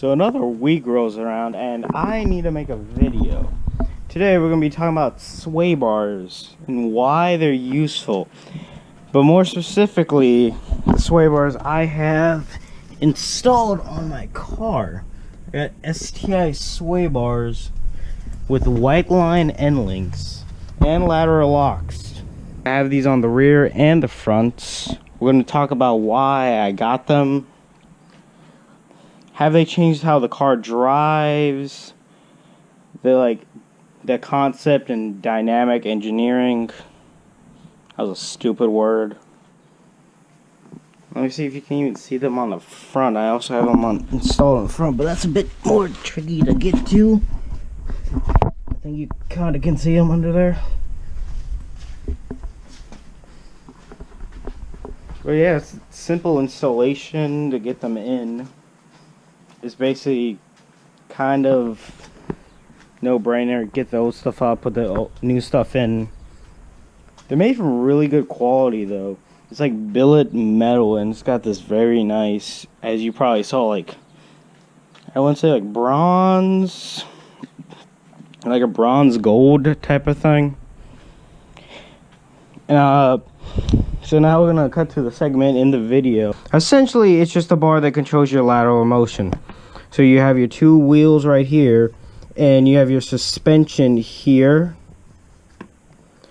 So another week rolls around and I need to make a video. Today we're going to be talking about sway bars and why they're useful. But more specifically, the sway bars I have installed on my car. I got STI sway bars with white line end links and lateral locks. I have these on the rear and the front. We're going to talk about why I got them. Have they changed how the car drives? The concept and dynamic engineering. That was a stupid word. Let me see if you can even see them on the front. I also have them installed on the front, but that's a bit more tricky to get to. I think you kind of can see them under there. But yeah, it's simple installation to get them in. It's basically kind of no-brainer. Get the old stuff out, put the new stuff in. They're made from really good quality though. It's like billet metal and it's got this very nice, as you probably saw, like, I wouldn't say like bronze, like a bronze gold type of thing. And so now we're gonna cut to the segment in the video. Essentially, it's just a bar that controls your lateral motion. So you have your two wheels right here, and you have your suspension here.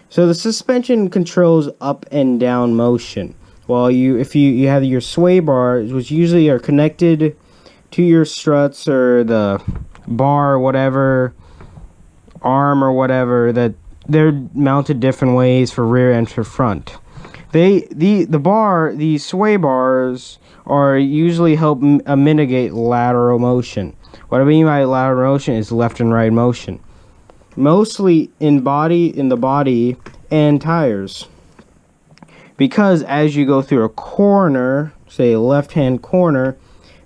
So the suspension controls up and down motion. While if you have your sway bars, which usually are connected to your struts or the bar or whatever, arm or whatever, that they're mounted different ways for rear and for front. The sway bars are usually help mitigate lateral motion. What I mean by lateral motion is left and right motion, mostly in the body and tires. Because as you go through a corner, say a left-hand corner,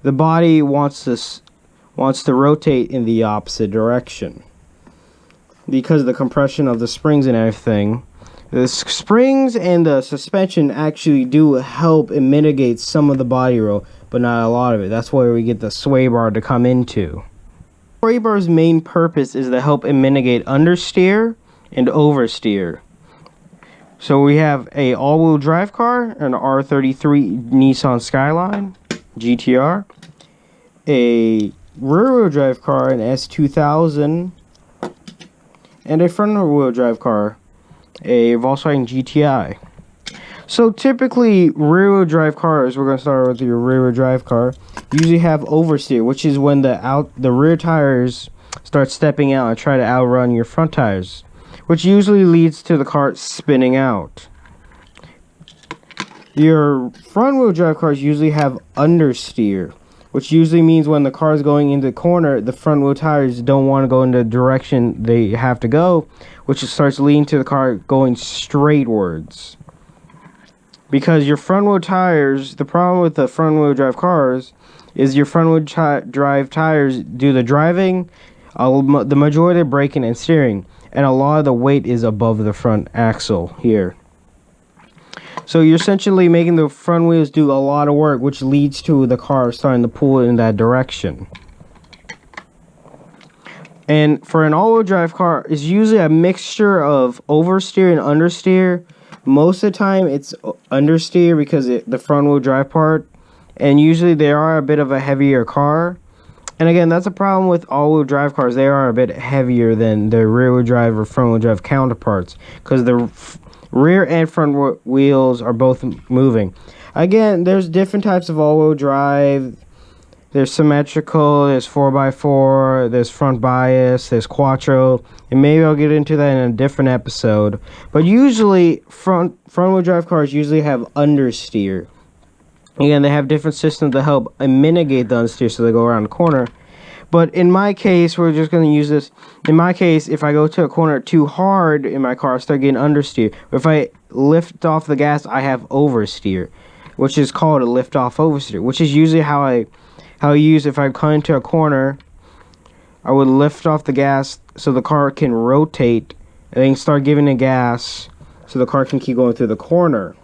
the body wants to rotate in the opposite direction. Because of the compression of the springs and everything. The springs and the suspension actually do help and mitigate some of the body roll, but not a lot of it. That's where we get the sway bar to come into. Sway bar's main purpose is to help and mitigate understeer and oversteer. So we have a all-wheel drive car, an R33 Nissan Skyline GTR, a rear-wheel drive car, an S2000, and a front-wheel drive car, a Volkswagen GTI. So typically rear-wheel drive cars, we're going to start with your rear-wheel drive car, usually have oversteer, which is when the rear tires start stepping out and try to outrun your front tires, which usually leads to the car spinning out. Your front-wheel drive cars usually have understeer, which usually means when the car is going into the corner, the front wheel tires don't want to go in the direction they have to go, which starts leading to the car going straightwards. Because your front wheel tires, the problem with the front wheel drive cars is your front wheel drive tires do the driving, the majority of braking and steering, and a lot of the weight is above the front axle here. So you're essentially making the front wheels do a lot of work, which leads to the car starting to pull in that direction. And for an all-wheel drive car, it's usually a mixture of oversteer and understeer. Most of the time, it's understeer because the front-wheel drive part, and usually they are a bit of a heavier car. And again, that's a problem with all-wheel drive cars. They are a bit heavier than their rear-wheel drive or front-wheel drive counterparts because the rear and front wheels are both moving. Again, there's different types of all-wheel drive. There's symmetrical, there's 4x4, there's front bias, there's quattro, and maybe I'll get into that in a different episode. But usually, front-wheel drive cars usually have understeer. Again, they have different systems to help mitigate the understeer so they go around the corner. But in my case, we're just going to use this. In my case, if I go to a corner too hard in my car, I start getting understeer. But if I lift off the gas, I have oversteer, which is called a lift-off oversteer, which is usually how I use if I come into a corner. I would lift off the gas so the car can rotate and then start giving it gas so the car can keep going through the corner.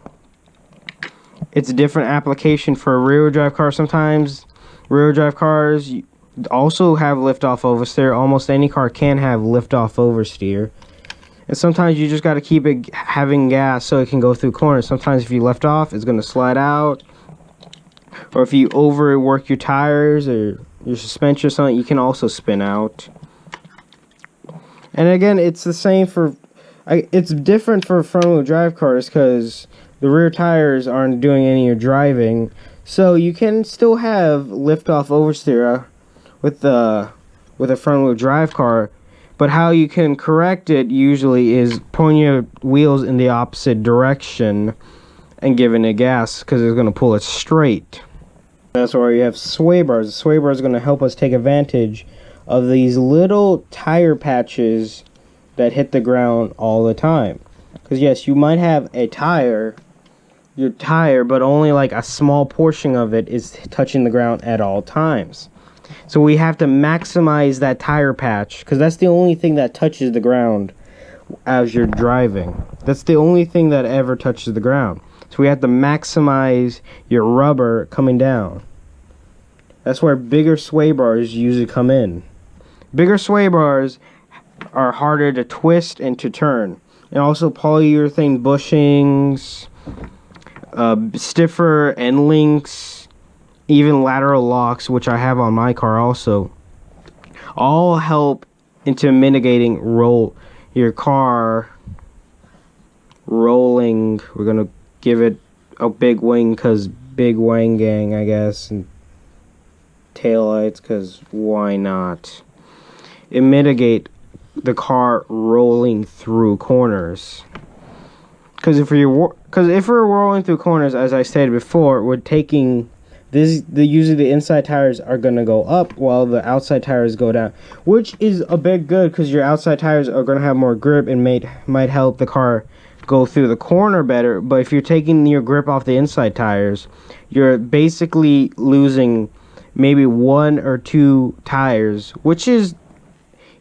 It's a different application for a rear-wheel drive car sometimes. Rear-wheel drive cars, also have lift-off oversteer. Almost any car can have lift-off oversteer. And sometimes you just got to keep it having gas so it can go through corners. Sometimes if you lift off, it's going to slide out. Or if you overwork your tires or your suspension or something, you can also spin out. And again, it's the same for... it's different for front-wheel drive cars because the rear tires aren't doing any of your driving. So you can still have lift-off oversteer with a front-wheel drive car. But how you can correct it usually is pointing your wheels in the opposite direction and giving it gas because it's going to pull it straight. That's why you have sway bars. The sway bar is going to help us take advantage of these little tire patches that hit the ground all the time. Because yes, you might have your tire, but only like a small portion of it is touching the ground at all times. So we have to maximize that tire patch because that's the only thing that touches the ground as you're driving. That's the only thing that ever touches the ground. So we have to maximize your rubber coming down. That's where bigger sway bars usually come in. Bigger sway bars are harder to twist and to turn. And also polyurethane bushings, stiffer end links, even lateral locks, which I have on my car also, all help into mitigating your car rolling. We're gonna give it a big wing because big wang gang, I guess, and taillights because why not? It mitigate the car rolling through corners. Because if we're rolling through corners, as I stated before, we're taking usually the inside tires are going to go up while the outside tires go down, which is a bit good because your outside tires are going to have more grip and might help the car go through the corner better. But if you're taking your grip off the inside tires, you're basically losing maybe 1 or 2 tires, which is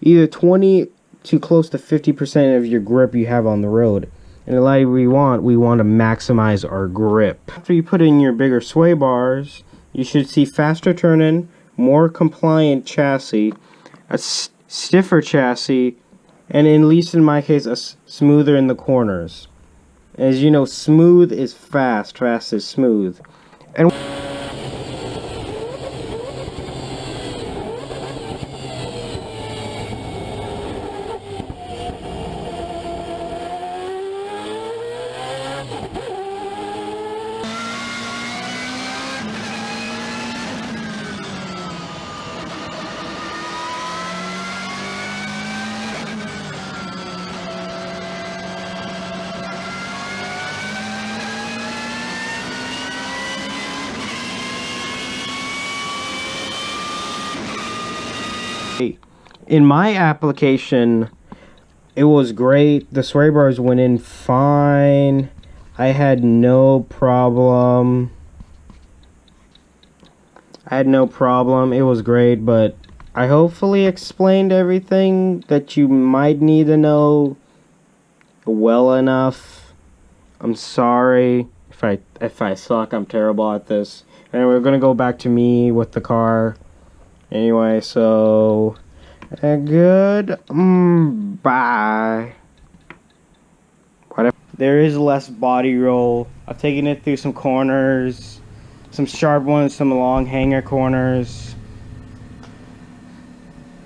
either 20 to close to 50% of your grip you have on the road. And like we want to maximize our grip. After you put in your bigger sway bars, you should see faster turn-in, more compliant chassis, a stiffer chassis, and at least in my case, a smoother in the corners. As you know, smooth is fast, fast is smooth. And in my application, it was great. The sway bars went in fine. I had no problem. It was great, but I hopefully explained everything that you might need to know well enough. I'm sorry if I suck. I'm terrible at this. And we're gonna go back to me with the car. Anyway, so good. Bye. Whatever. There is less body roll. I've taken it through some corners, some sharp ones, some long hanger corners.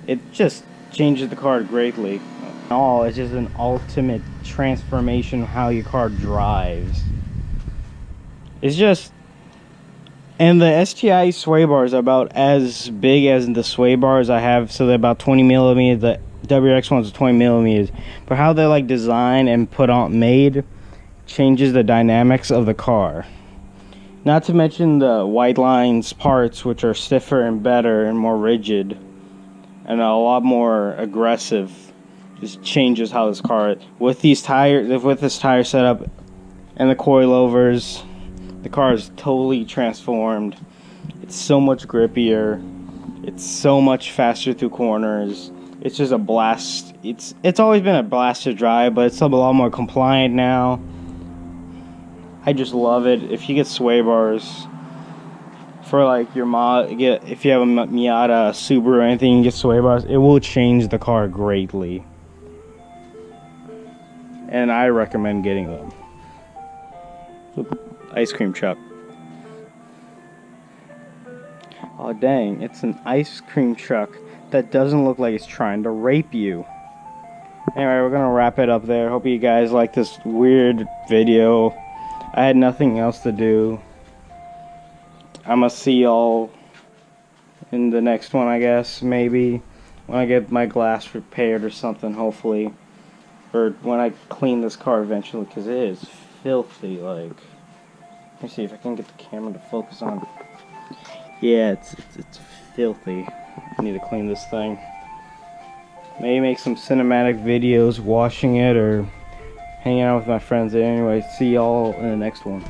It just changes the car greatly. It's just an ultimate transformation of how your car drives. It's just... And the STI sway bars are about as big as the sway bars I have, so they're about 20 millimeters. The WRX ones are 20 millimeters. But how they're like designed and made changes the dynamics of the car. Not to mention the white lines parts, which are stiffer and better and more rigid and a lot more aggressive. Just changes how this car, with this tire setup and the coilovers, the car is totally transformed. It's so much grippier. It's so much faster through corners. It's just a blast. It's always been a blast to drive, but it's a lot more compliant now. I just love it. If you get sway bars, for like your if you have a Miata, Subaru, or anything, you get sway bars, it will change the car greatly. And I recommend getting them. Ice cream truck. Oh dang, it's an ice cream truck that doesn't look like it's trying to rape you. Anyway, we're gonna wrap it up there. Hope you guys like this weird video. I had nothing else to do. I'm gonna see y'all in the next one, I guess, maybe. When I get my glass repaired or something, hopefully. Or when I clean this car eventually, because it is filthy, like. Let me see if I can get the camera to focus on. Yeah, it's filthy. I need to clean this thing. Maybe make some cinematic videos washing it or hanging out with my friends. Anyway, see y'all in the next one.